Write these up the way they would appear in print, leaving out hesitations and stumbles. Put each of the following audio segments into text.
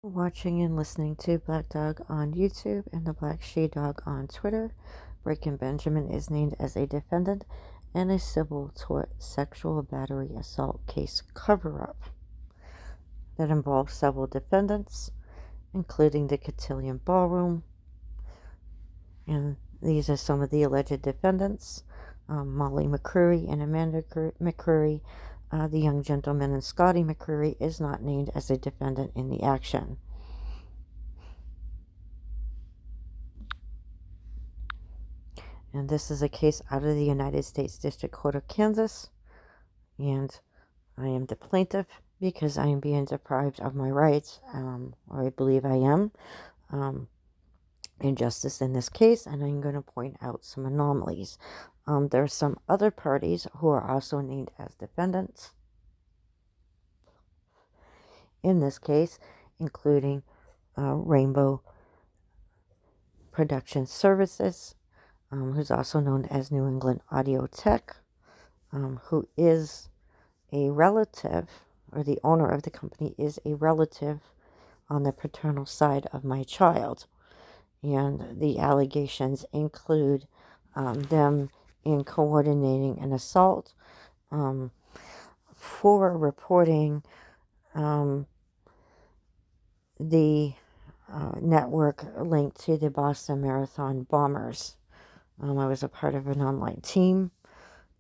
Watching and listening to Black Dog on YouTube and the Black She Dog on Twitter. Breaking Benjamin is named as a defendant in a civil tort sexual battery assault case cover-up that involves several defendants, including the Cotillion Ballroom. And these are some of the alleged defendants: Molly McCreery and Amanda McCreery. The young gentleman and Scotty McCreery is not named as a defendant in the action. And this is a case out of the United States District Court of Kansas. And I am the plaintiff because I am being deprived of my rights, or I believe I am, injustice in this case. And I'm going to point out some anomalies. There are some other parties who are also named as defendants in this case, including Rainbow Production Services, who's also known as New England Audio Tech, who is a relative, or the owner of the company is a relative on the paternal side of my child. And the allegations include them in coordinating an assault, for reporting the network linked to the Boston Marathon bombers. I was a part of an online team,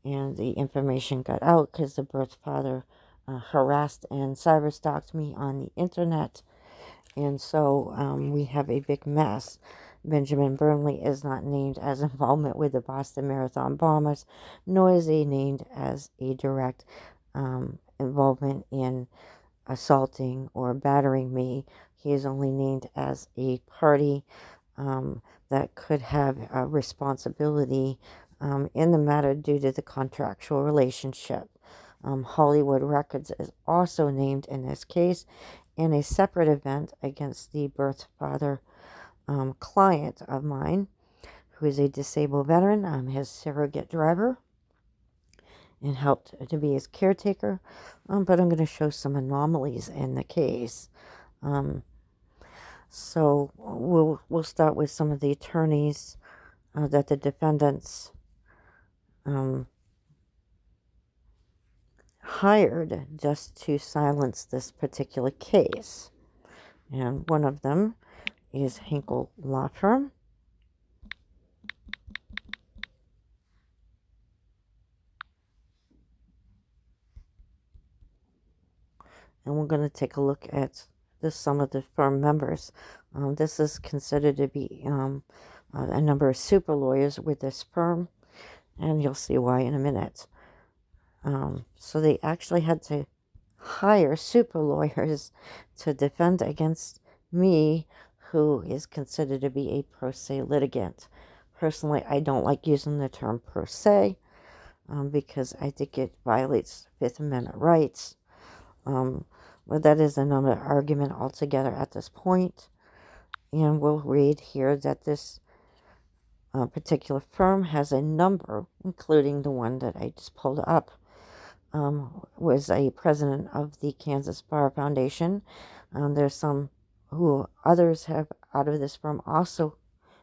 and the information got out because the birth father harassed and cyberstalked me on the internet. And so we have a big mess. Benjamin Burnley is not named as involvement with the Boston Marathon bombers, nor is he named as a direct involvement in assaulting or battering me. He is only named as a party that could have a responsibility in the matter due to the contractual relationship. Hollywood Records is also named in this case in a separate event against the birth father client of mine, who is a disabled veteran. I'm his surrogate driver and helped to be his caretaker. But I'm going to show some anomalies in the case. So we'll start with some of the attorneys that the defendants hired just to silence this particular case. And one of them is Hinkle Law Firm. And we're going to take a look at some of the firm members. This is considered to be a number of super lawyers with this firm, and you'll see why in a minute. So they actually had to hire super lawyers to defend against me, who is considered to be a pro se litigant. Personally, I don't like using the term pro se because I think it violates Fifth Amendment rights. But that is another argument altogether at this point. And we'll read here that this particular firm has a number, including the one that I just pulled up, was a president of the Kansas Bar Foundation. There's some who others have out of this firm also,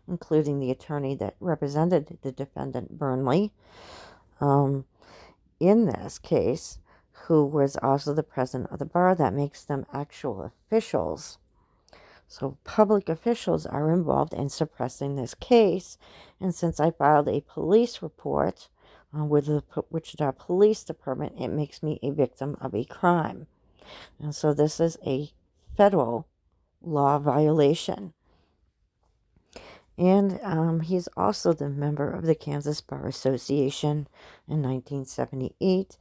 including the attorney that represented the defendant, Burnley, in this case, who was also the president of the bar. That makes them actual officials. So public officials are involved in suppressing this case. And since I filed a police report with the Wichita Police Department, it makes me a victim of a crime. And so this is a federal law violation. And he's also the member of the Kansas Bar Association in 1978.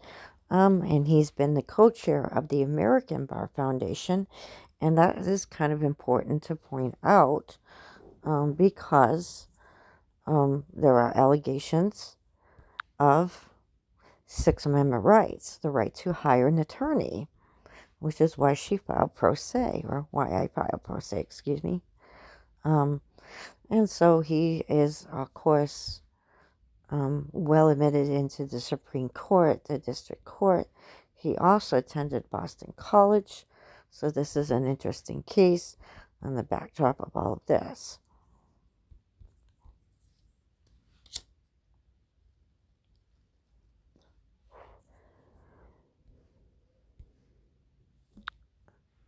And he's been the co-chair of the American Bar Foundation. And that is kind of important to point out because there are allegations of Sixth Amendment rights, the right to hire an attorney, which is why she filed pro se, or why I filed pro se, excuse me. And so he is, of course, well admitted into the Supreme Court, the District Court. He also attended Boston College, So this is an interesting case on the backdrop of all of this.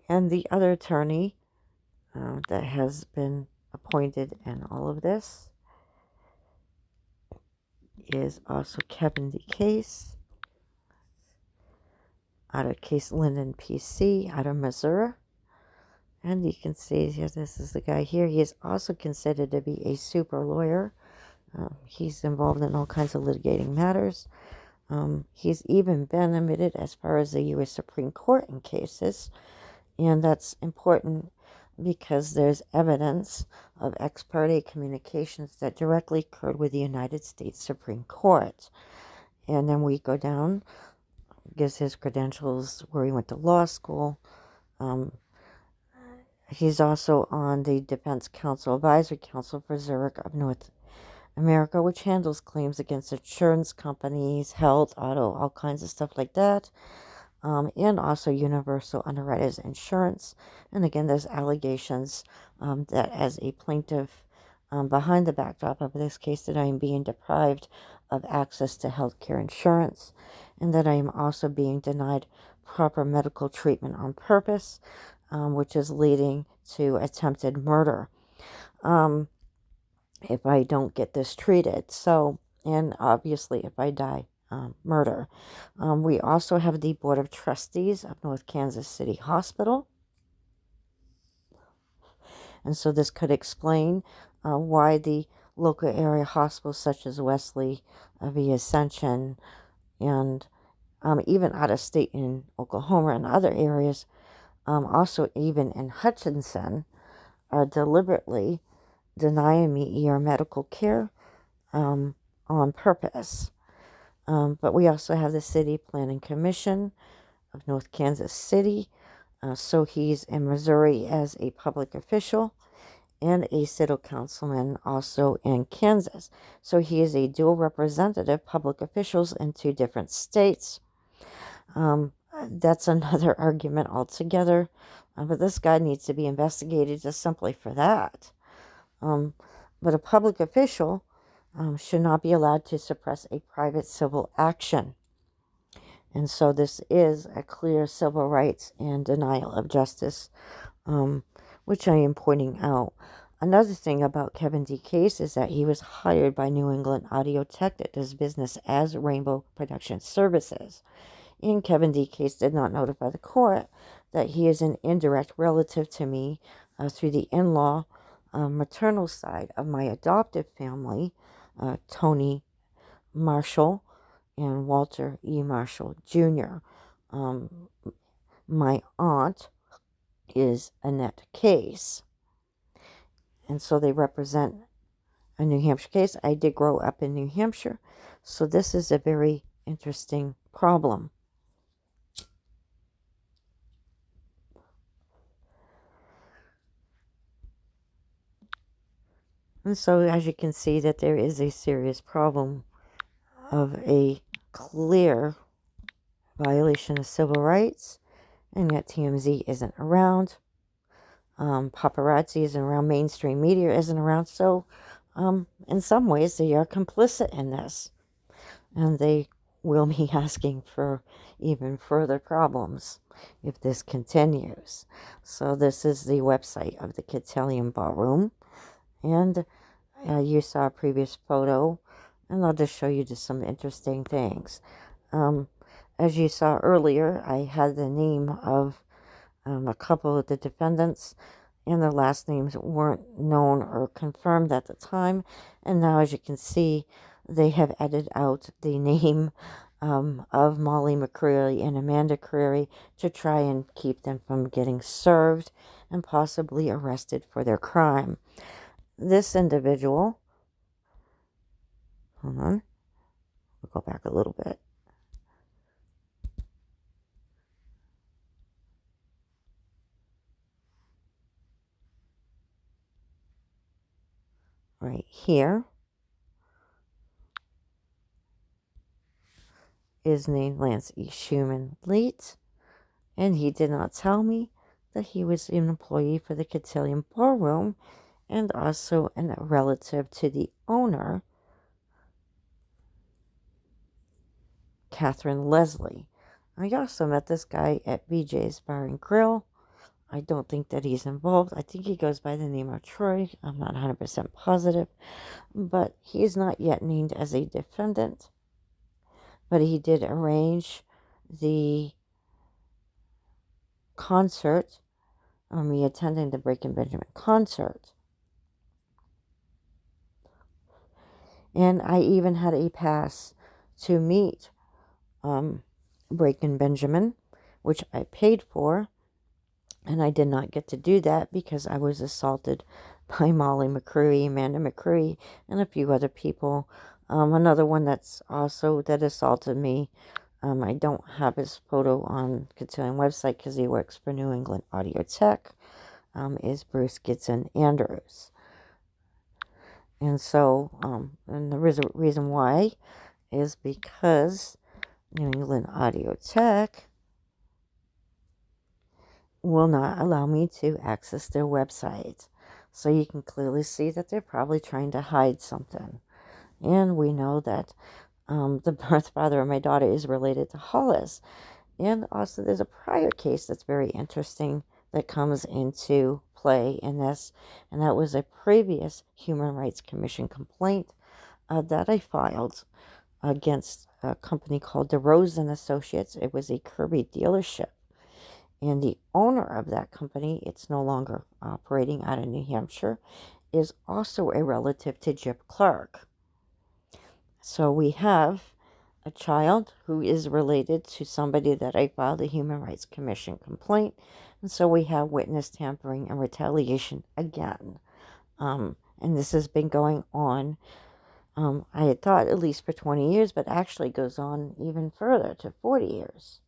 And the other attorney that has been appointed in all of this is also Kevin D. Case out of Case Linden PC out of Missouri. And you can see here, this is the guy here. He is also considered to be a super lawyer. He's involved in all kinds of litigating matters. He's even been admitted as far as the U.S. Supreme Court in cases. And that's important because there's evidence of ex parte communications that directly occurred with the United States Supreme Court. And then we go down, gives his credentials where he went to law school. He's also on the Defense Counsel Advisory Council for Zurich of North America, which handles claims against insurance companies, health, auto, all kinds of stuff like that. And also Universal Underwriters Insurance. And again, there's allegations that as a plaintiff, behind the backdrop of this case, that I am being deprived of access to health care insurance, and that I am also being denied proper medical treatment on purpose, which is leading to attempted murder if I don't get this treated. So, and obviously if I die, murder. We also have the Board of Trustees of North Kansas City Hospital. And so this could explain why the local area hospitals such as Wesley, via Ascension, and even out of state in Oklahoma and other areas, also even in Hutchinson, are deliberately denying me ER medical care on purpose. But we also have the City Planning Commission of North Kansas City. So he's in Missouri as a public official and a city councilman also in Kansas. So he is a dual representative, public officials in two different states. That's another argument altogether. But this guy needs to be investigated just simply for that. But a public official should not be allowed to suppress a private civil action. And so this is a clear civil rights and denial of justice, which I am pointing out. Another thing about Kevin D. Case is that he was hired by New England Audio Tech that does business as Rainbow Production Services. And Kevin D. Case did not notify the court that he is an indirect relative to me through the in-law maternal side of my adoptive family, Tony Marshall and Walter E. Marshall Jr. My aunt is Annette Case. And so they represent a New Hampshire case. I did grow up in New Hampshire, so this is a very interesting problem. And so as you can see that there is a serious problem of a clear violation of civil rights, and yet TMZ isn't around. Paparazzi isn't around. Mainstream media isn't around. So in some ways they are complicit in this, and they will be asking for even further problems if this continues. So this is the website of the Cotillion Ballroom, and you saw a previous photo, and I'll just show you just some interesting things. As you saw earlier, I had the name of a couple of the defendants, and their last names weren't known or confirmed at the time. And now, as you can see, they have edited out the name of Molly McCreery and Amanda McCreery to try and keep them from getting served and possibly arrested for their crime. This individual, hold on, we'll go back a little bit. Right here is named Lance E. Schumann Leet, and he did not tell me that he was an employee for the Cotillion Ballroom and also a relative to the owner, Catherine Leslie. I also met this guy at BJ's Bar and Grill. I don't think that he's involved. I think he goes by the name of Troy. I'm not 100% positive. But he is not yet named as a defendant. But he did arrange the concert, or me attending the Breaking Benjamin concert. And I even had a pass to meet Breaking Benjamin, which I paid for. And I did not get to do that because I was assaulted by Molly McCreery, Amanda McCreery, and a few other people. Another one that assaulted me. I don't have his photo on Cotillion website because he works for New England Audio Tech. Is Bruce Gidson Andrews. And so, and the reason why is because New England Audio Tech will not allow me to access their website. So you can clearly see that they're probably trying to hide something. And we know that the birth father of my daughter is related to Hollis. And also there's a prior case that's very interesting that comes into play in this. And that was a previous Human Rights Commission complaint that I filed against a company called DeRose and Associates. It was a Kirby dealership. And the owner of that company, it's no longer operating out of New Hampshire, is also a relative to Jip Clark. So we have a child who is related to somebody that I filed a Human Rights Commission complaint. And so we have witness tampering and retaliation again. And this has been going on, I had thought at least for 20 years, but actually goes on even further to 40 years.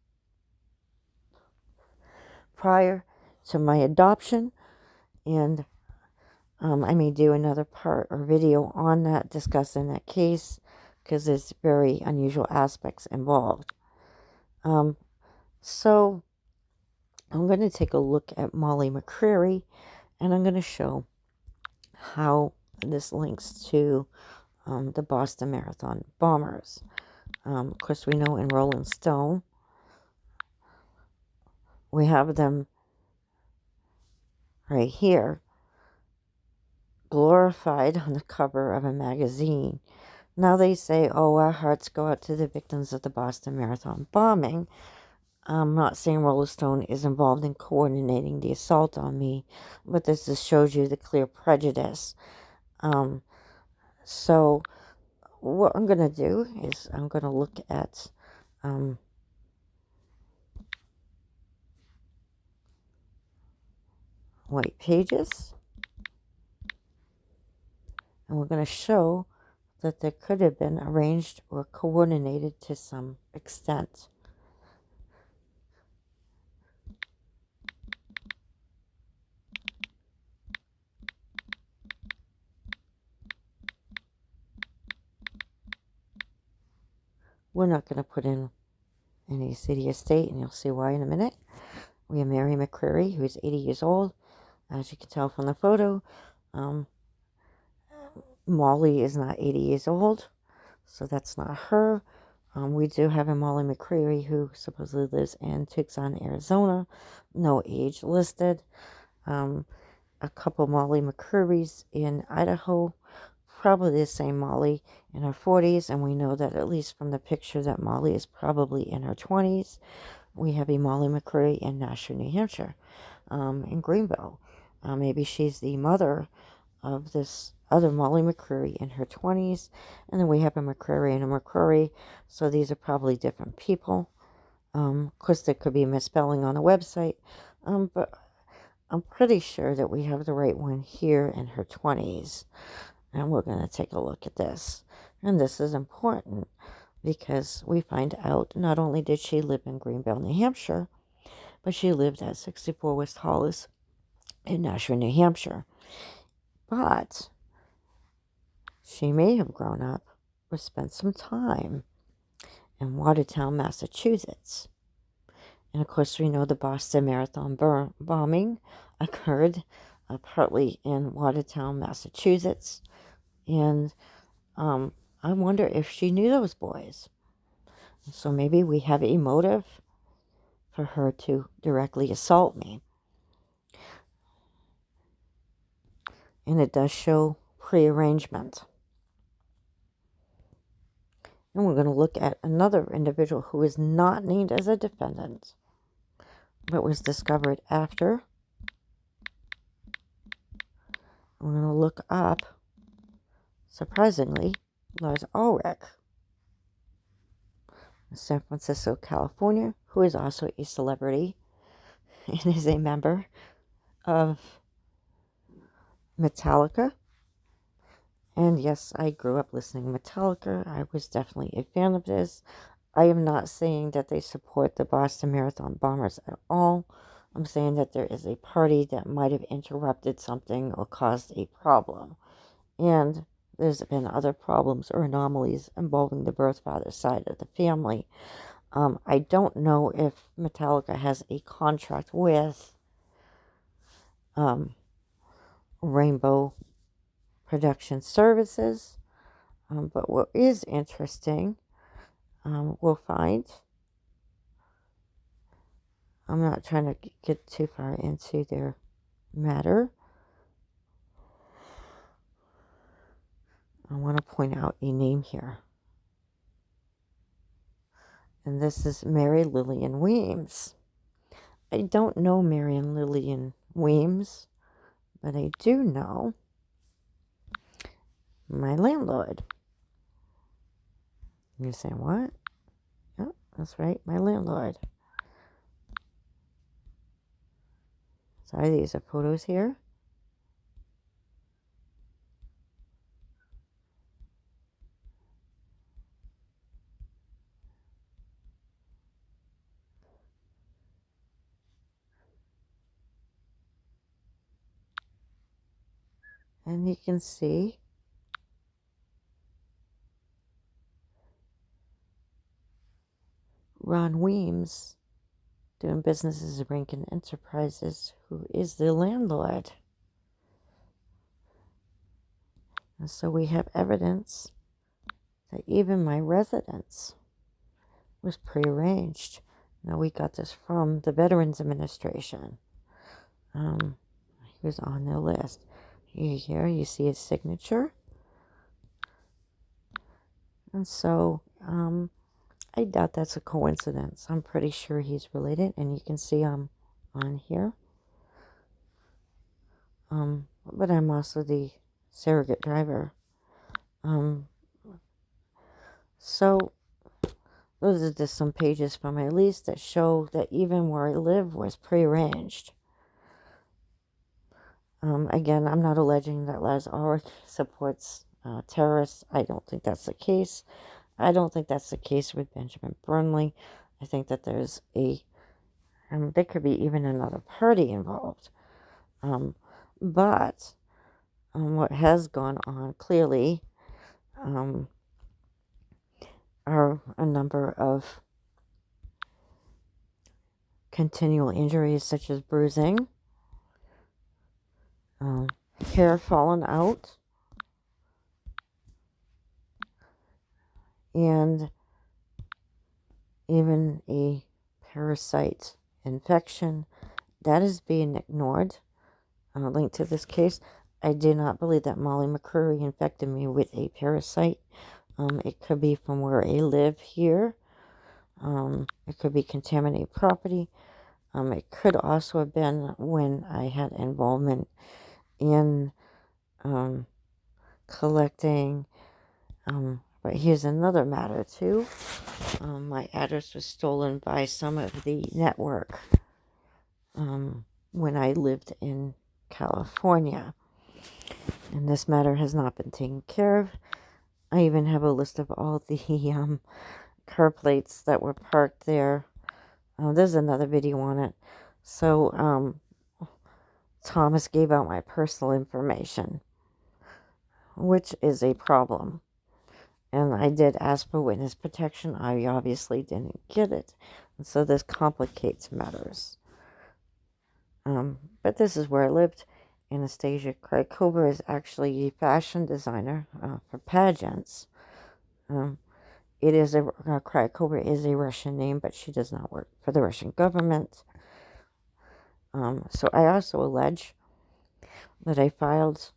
Prior to my adoption, and I may do another part or video on that, discussing that case, because there's very unusual aspects involved. So I'm going to take a look at Molly McCreery, and I'm going to show how this links to the Boston Marathon bombers. Of course, we know in Rolling Stone, we have them right here, glorified on the cover of a magazine. Now they say, oh, our hearts go out to the victims of the Boston Marathon bombing. I'm not saying Rolling Stone is involved in coordinating the assault on me, but this just shows you the clear prejudice. So what I'm going to do is I'm going to look at white pages, and we're going to show that there could have been arranged or coordinated to some extent. We're not going to put in any city or state, and you'll see why in a minute. We have Mary McCreery, who's 80 years old. As you can tell from the photo, Molly is not 80 years old, so that's not her. We do have a Molly McCreery who supposedly lives in Tucson, Arizona. No age listed. A couple Molly McCreerys in Idaho. Probably the same Molly in her 40s, and we know that at least from the picture that Molly is probably in her 20s. We have a Molly McCreery in Nashua, New Hampshire, in Greenville. Maybe she's the mother of this other Molly McCreery in her 20s. And then we have a McCreery and a McCreery. So these are probably different people. Of course, there could be a misspelling on the website. But I'm pretty sure that we have the right one here in her 20s. And we're going to take a look at this. And this is important because we find out not only did she live in Greenville, New Hampshire, but she lived at 64 West Hollis in Nashua, New Hampshire. But she may have grown up or spent some time in Watertown, Massachusetts. And of course, we know the Boston Marathon bombing occurred partly in Watertown, Massachusetts. And I wonder if she knew those boys. So maybe we have a motive for her to directly assault me. And it does show prearrangement. And we're going to look at another individual who is not named as a defendant, but was discovered after. We're going to look up, surprisingly, Lars Ulrich, San Francisco, California, who is also a celebrity and is a member of Metallica. And yes, I grew up listening to Metallica. I was definitely a fan of this. I am not saying that they support the Boston Marathon bombers at all. I'm saying that there is a party that might have interrupted something or caused a problem. And there's been other problems or anomalies involving the birth father side of the family. I don't know if Metallica has a contract with Rainbow Production Services. But what is interesting, we'll find. I'm not trying to get too far into their matter. I want to point out a name here. And this is Mary Lillian Weems. I don't know Marion Lillian Weems, but I do know my landlord. You're saying, what? Yeah, that's right, my landlord. Sorry, these are photos here. And you can see Ron Weems doing business as Rankin Enterprises, who is the landlord. And so we have evidence that even my residence was prearranged. Now, we got this from the Veterans Administration. He was on their list. Here you see his signature. And so I doubt that's a coincidence. I'm pretty sure he's related, and you can see I'm on here. But I'm also the surrogate driver. So those are just some pages from my lease that show that even where I live was prearranged. Again, I'm not alleging that Lars Ulrich supports terrorists. I don't think that's the case. I don't think that's the case with Benjamin Burnley. I think that there's there could be even another party involved. But what has gone on clearly are a number of continual injuries such as bruising, hair fallen out, and even a parasite infection. That is being ignored. Linked to this case, I do not believe that Molly McCreery infected me with a parasite. It could be from where I live here. It could be contaminated property. It could also have been when I had involvement in collecting. But here's another matter too. My address was stolen by some of the network when I lived in California. And this matter has not been taken care of. I even have a list of all the car plates that were parked there. There's another video on it. So Thomas gave out my personal information, which is a problem. And I did ask for witness protection. I obviously didn't get it. And so this complicates matters. But this is where I lived. Anastasia Krykova is actually a fashion designer for pageants. It is Krykova is a Russian name, but she does not work for the Russian government. So I also allege that I filed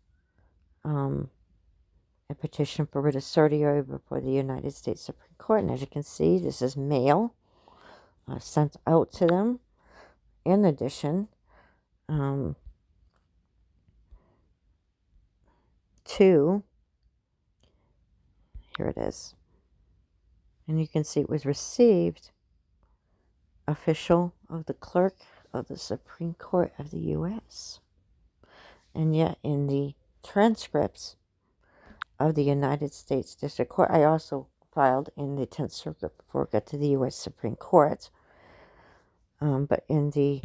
a petition for writ of certiorari before the United States Supreme Court. And as you can see, this is mail sent out to them. In addition, to, here it is. And you can see it was received official of the clerk of the Supreme Court of the U.S. And yet in the transcripts of the United States District Court, I also filed in the 10th Circuit before it got to the U.S. Supreme Court. But in the,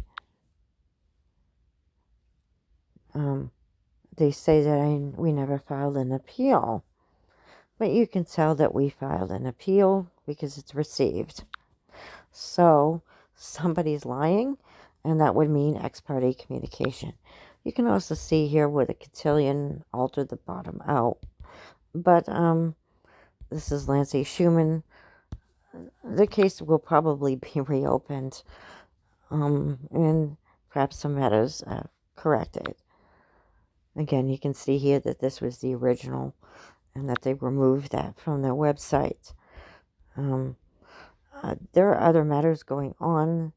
they say that we never filed an appeal. But you can tell that we filed an appeal because it's received. So somebody's lying, and that would mean ex parte communication. You can also see here where the Cotillion altered the bottom out. But this is Lancey Schumann. The case will probably be reopened, and perhaps some matters corrected. Again, you can see here that this was the original and that they removed that from their website. There are other matters going on.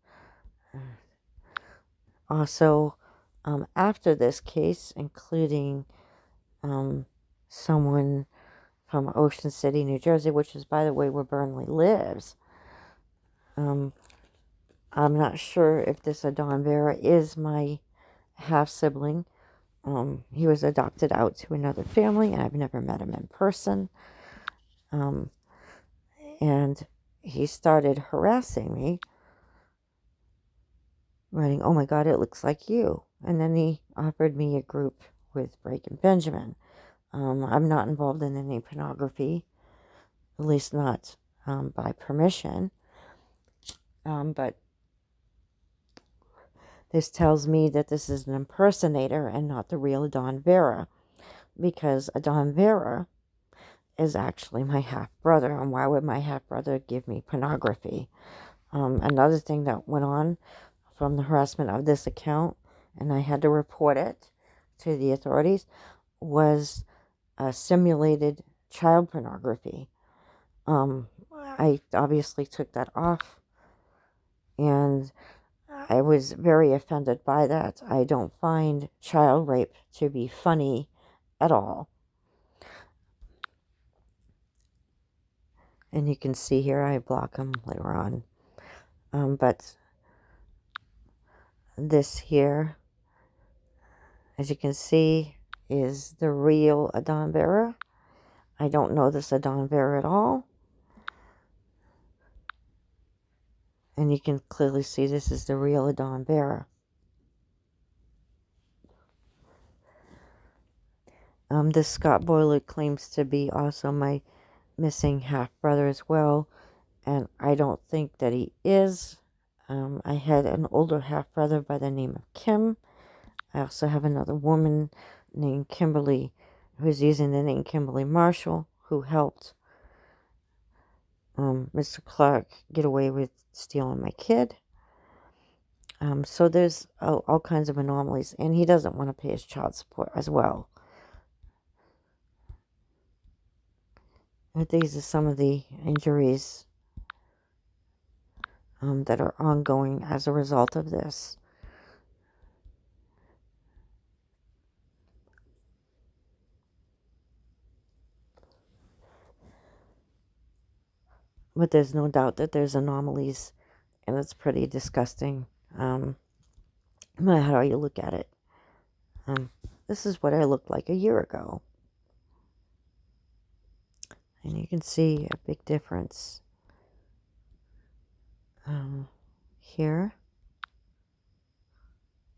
Also, after this case, including someone from Ocean City, New Jersey, which is, by the way, where Burnley lives. I'm not sure if this Adon Vera is my half-sibling. He was adopted out to another family, and I've never met him in person. And he started harassing me, writing, "Oh my God, it looks like you." And then he offered me a group with Blake and Benjamin. I'm not involved in any pornography, at least not by permission. But this tells me that this is an impersonator and not the real Adon Vera, because Adon Vera is actually my half-brother, and why would my half-brother give me pornography? Another thing that went on from the harassment of this account, and I had to report it to the authorities, was simulated child pornography. I obviously took that off, and I was very offended by that. I don't find child rape to be funny at all. And you can see here, I block them later on. But this here, as you can see, is the real Adon Vera. I don't know this Adon Vera at all. And you can clearly see this is the real Adon Vera. This Scott Boiler claims to be also my missing half-brother as well. And I don't think that he is. I had an older half-brother by the name of Kim. I also have another woman named Kimberly, who's using the name Kimberly Marshall, who helped Mr. Clark get away with stealing my kid. So there's all kinds of anomalies, and he doesn't want to pay his child support as well. But these are some of the injuries that are ongoing as a result of this. But there's no doubt that there's anomalies, and it's pretty disgusting, no matter how you look at it. This is what I looked like a year ago. And you can see a big difference here.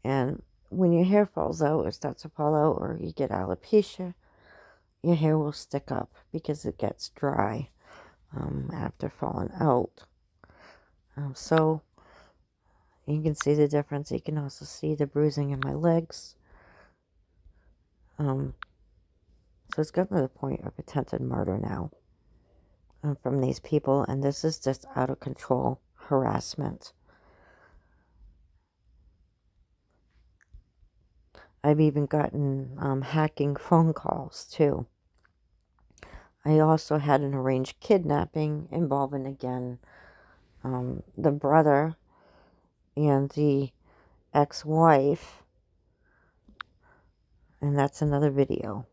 And when your hair falls out or starts to fall out, or you get alopecia, your hair will stick up because it gets dry after falling out. So you can see the difference. You can also see the bruising in my legs. So it's gotten to the point of attempted murder now from these people, and this is just out of control harassment. I've even gotten hacking phone calls too. I also had an arranged kidnapping involving, again, the brother and the ex-wife, and that's another video.